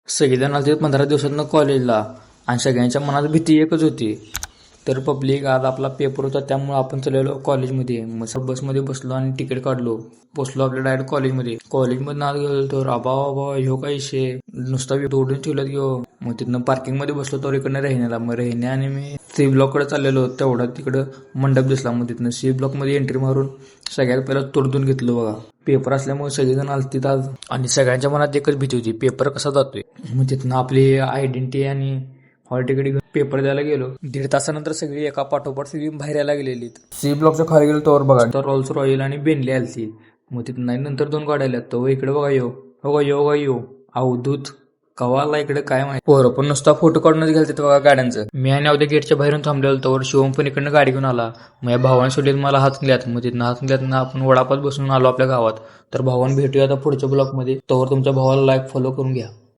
सगळेजण आले 15 दिवसातनं कॉलेजला आणि सगळ्यांच्या मनात भीती एकच होती. तर पब्लिक आज आपला पेपर होता त्यामुळे आपण चाललेलो कॉलेजमध्ये. मग बसमध्ये बसलो आणि तिकीट काढलो. पोचलो आपल्या डायरेक्ट कॉलेजमध्ये. कॉलेजमधनं आत गेलो तर आबा ह्यो काय विषय नुसता तोडून ठेवलात घेऊ. मग तिथनं पार्किंगमध्ये बसलो तर इकडनं रहिण्याला. मग रहिण्या आणि मी सी ब्लॉककडे चाललेलो. तेवढा तिकडं मंडप दिसला. मग तिथनं सी ब्लॉकमध्ये एंट्री मारून सगळ्यात पहिला तोडून घेतलो बघा. पेपर असल्यामुळे सगळेजण आलतीत आज आणि सगळ्यांच्या मनात एकच भीती होती, पेपर कसा जातोय. मग तिथनं आपली आयडेंटिटी आणि हॉल तिकीट घेऊन पेपर द्यायला गेलो. 1.5 तासानंतर सगळी एका पाठोपाठ सगळी बाहेर यायला गेलेली. सी ब्लॉकच्या खाली गेलो तर बघा तर रोल्स रॉयल आणि बेनली आलती. मग तिथं नंतर 2 गाड्या आल्यात. तो इकडे बघा यो अवधूत कवाला इकडे काय माहिती. पोरं पण नुसता फोटो काढूनच घ्याल तिथं बघा गाड्यांचं. मी आणि अवधे गेटच्या बाहेरून थांबलेलो तर शिवम पण इकडनं गाडी घेऊन आला. माझ्या भावाने सोडले मला हातल्यात. मग तिथनं हातल्यात आपण वडापात बसून आलो आपल्या गावात. तर भावाने भेटूया आता पुढच्या ब्लॉकमध्ये. तोवर तुमच्या भावाला लाईक फॉलो करून घ्या.